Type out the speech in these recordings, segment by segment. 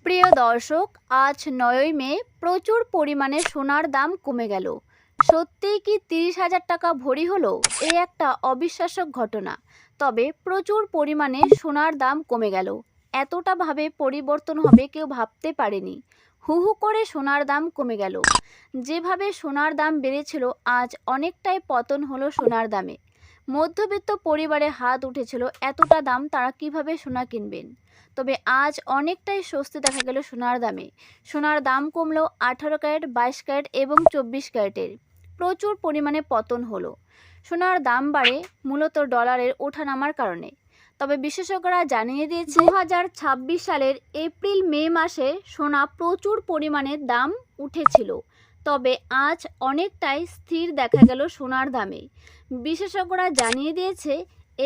প্রিয় দর্শক, আজ ৯ই মে প্রচুর পরিমাণে সোনার দাম কমে গেল। সত্যিই কি ৩০,০০০ টাকা ভরি হলো? এ একটা অবিশ্বাস্য ঘটনা। তবে প্রচুর পরিমাণে সোনার দাম কমে গেল। এতটা ভাবে পরিবর্তন হবে কেউ ভাবতে পারেনি। হু হু করে সোনার দাম কমে গেল। যেভাবে সোনার দাম বেড়েছিল, আজ অনেকটাই পতন হলো সোনার দামে। মধ্যবিত্ত পরিবারে হাত উঠেছিল, এতটা দাম তারা কিভাবে সোনা কিনবেন। তবে আজ অনেকটাই স্বস্তি দেখা গেল সোনার দামে। সোনার দাম কমলো 18 ক্যারেট, 22 ক্যারেট এবং 24 ক্যারেটের। প্রচুর পরিমাণে পতন হলো। সোনার দাম বাড়ে মূলত ডলারের ওঠানামার কারণে। তবে বিশেষজ্ঞরা জানিয়ে দিয়েছে 2026 সালের এপ্রিল মে মাসে সোনা প্রচুর পরিমাণে দাম উঠেছিল। তবে আজ অনেকটাই স্থির দেখা গেল সোনার দামে। বিশেষজ্ঞরা জানিয়ে দিয়েছে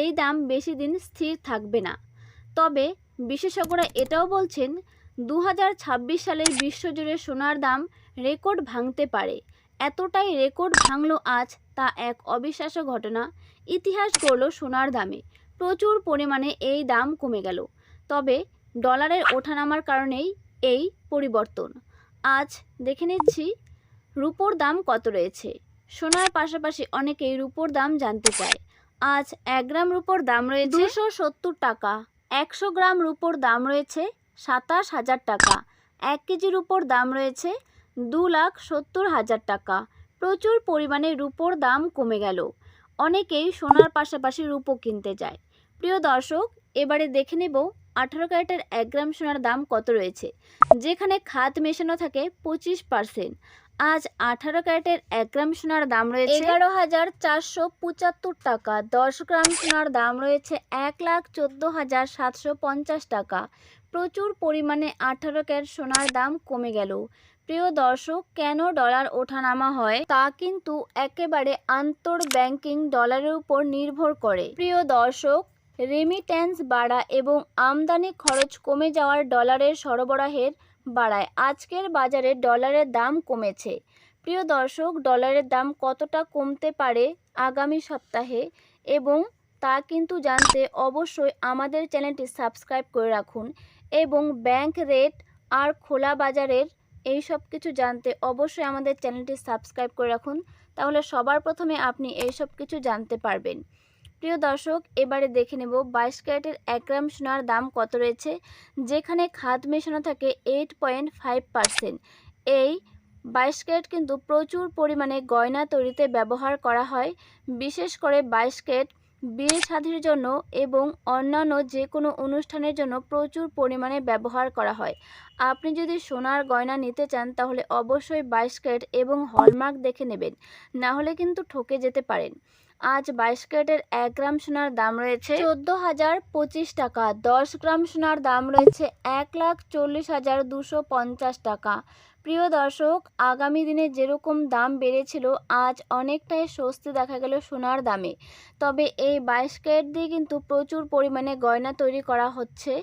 এই দাম বেশি দিন স্থির থাকবে না। তবে বিশেষজ্ঞরা এটাও বলছেন 2026 সালের বিশ্বজুড়ে সোনার দাম রেকর্ড ভাঙতে পারে। এতটাই রেকর্ড ভাঙল আজ, তা এক অবিশ্বাস্য ঘটনা। ইতিহাস গড়ল সোনার দামে। প্রচুর পরিমাণে এই দাম কমে গেল। তবে ডলারের ওঠানামার কারণেই এই পরিবর্তন। আজ দেখে নিচ্ছি রুপোর দাম কত রয়েছে। সোনার পাশাপাশি অনেকেই রুপোর দাম জানতে চায়। আজ 1 গ্রাম রুপোর দাম রয়েছে 270 টাকা। 100 গ্রাম রুপোর দাম রয়েছে 27,000 টাকা। 1 কেজি রুপোর দাম রয়েছে 2,70,000 টাকা। প্রচুর পরিমাণে রুপোর দাম কমে গেল। অনেকেই সোনার পাশাপাশি রুপো কিনতে যায়। প্রিয় দর্শক, এবারে দেখে নেব 18 ক্যারেটের 1 গ্রাম সোনার দাম কত রয়েছে, যেখানে খাদ মেশানো থাকে 25%। আজ 18 ক্যারেটের 1 গ্রাম সোনার দাম রয়েছে 11,475 টাকা। 10 গ্রাম সোনার দাম রয়েছে 1,14,750 টাকা। প্রচুর পরিমাণে 18 ক্যারেট সোনার দাম কমে গেল। প্রিয় দর্শক, কেন ডলার ওঠানামা হয় তা কিন্তু একেবারে আন্তর ব্যাংকিং ডলারের উপর নির্ভর করে। প্রিয় দর্শক, রেমিট্যান্স বাড়া এবং আমদানি খরচ কমে যাওয়ার ডলারের সরবরাহের বাড়ায় আজকের বাজারে ডলারের দাম কমেছে। প্রিয় দর্শক, ডলারের দাম কতটা কমতে পারে আগামী সপ্তাহে এবং তা কিন্তু জানতে অবশ্যই আমাদের চ্যানেলটি সাবস্ক্রাইব করে রাখুন এবং ব্যাংক রেট আর খোলা বাজারের এই সব কিছু জানতে অবশ্যই আমাদের চ্যানেলটি সাবস্ক্রাইব করে রাখুন। তাহলে সবার প্রথমে আপনি এই সব কিছু জানতে পারবেন। প্রিয় দর্শক, এবারে দেখে নেব 22 ক্যারেটের 1 গ্রাম সোনার দাম কত রয়েছে, যেখানে খাদ মেশানো থাকে 8.5%। এই 22 ক্যারেট কিন্তু প্রচুর পরিমাণে গয়না তৈরিতে ব্যবহার করা হয়। বিশেষ করে 22 ক্যারেট বিয়ে শাদীর জন্য এবং অন্যান্য যে কোনো অনুষ্ঠানের জন্য প্রচুর পরিমাণে ব্যবহার করা হয়। আপনি যদি সোনার গয়না নিতে চান তাহলে অবশ্যই 22 ক্যারেট এবং হলমার্ক দেখে নেবেন, না হলে কিন্তু ঠকে যেতে পারেন। আজ 22 ক্যারেটের 1 গ্রাম সোনার দাম রয়েছে 14,025 টাকা। 10 গ্রাম সোনার দাম রয়েছে 1,40,250 টাকা। প্রিয় দর্শক, আগামী দিনে যেরকম দাম বেড়েছিল, আজ অনেকটাই স্বস্তি দেখা গেল সোনার দামে। তবে এই 22 ক্যারেট দিয়ে কিন্তু প্রচুর পরিমাণে গয়না তৈরি করা হচ্ছে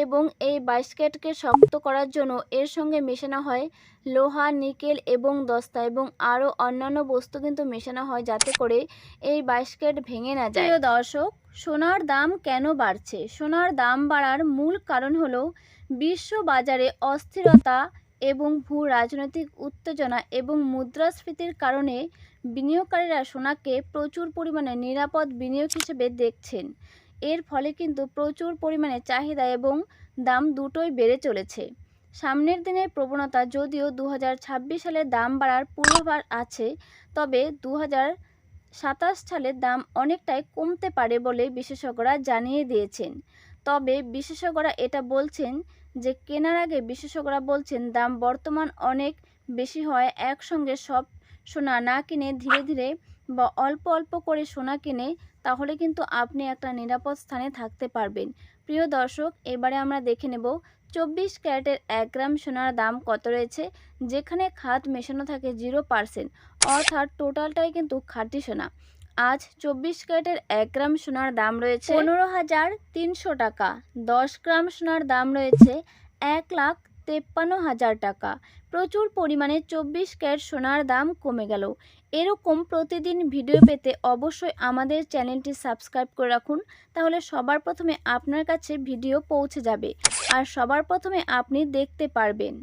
এবং এই 22 ক্যারেটকে শক্ত করার জন্য এর সঙ্গে মেশানো হয় লোহা, নিকেল এবং দস্তা এবং আরও অন্যান্য বস্তু কিন্তু মেশানো হয়, যাতে করে এই 22 ক্যারেট ভেঙে না যায়। প্রিয় দর্শক, সোনার দাম কেন বাড়ছে? সোনার দাম বাড়ার মূল কারণ হলো বিশ্ব বাজারে অস্থিরতা এবং ভূ রাজনৈতিক উত্তেজনা এবং মুদ্রাস্ফীতির কারণে বিনিয়োগকারীরা সোনাকে প্রচুর পরিমাণে নিরাপদ বিনিয়োগ হিসেবে দেখছেন। এর ফলে কিন্তু প্রচুর পরিমাণে চাহিদা এবং দাম দুটোই বেড়ে চলেছে। সামনের দিনের প্রবণতা যদিও 2026 সালে দাম বাড়ার পূর্বাভাস আছে, তবে 2027 সালে দাম অনেকটাই কমতে পারে বলে বিশেষজ্ঞরা জানিয়ে দিয়েছেন। তবে বিশেষজ্ঞরা এটা বলছেন যে কেনার আগে বিশেষজ্ঞরা বলছেন দাম বর্তমান অনেক বেশি হয় একসঙ্গে সব সোনা না কিনে ধীরে ধীরে বা অল্প অল্প করে সোনা কিনে, তাহলে কিন্তু আপনি একটা নিরাপদ স্থানে থাকতে পারবেন। প্রিয় দর্শক, এবারে আমরা দেখে নেব 24 ক্যারেটের 1 গ্রাম সোনার দাম কত রয়েছে, যেখানে খাদ মেশানো থাকে 0%, অর্থাৎ টোটালটাই কিন্তু খাঁটি সোনা। আজ 24 ক্যারেটের 1 গ্রাম সোনার দাম রয়েছে 15,300 টাকা। 10 গ্রাম সোনার দাম রয়েছে 53,000 টাকা। প্রচুর পরিমাণে 24 ক্যারেট সোনার দাম কমে গেল। এরকম প্রতিদিন ভিডিও পেতে অবশ্যই আমাদের চ্যানেলটি সাবস্ক্রাইব করে রাখুন, তাহলে সবার প্রথমে আপনার কাছে ভিডিও পৌঁছে যাবে আর সবার প্রথমে আপনি দেখতে পারবেন।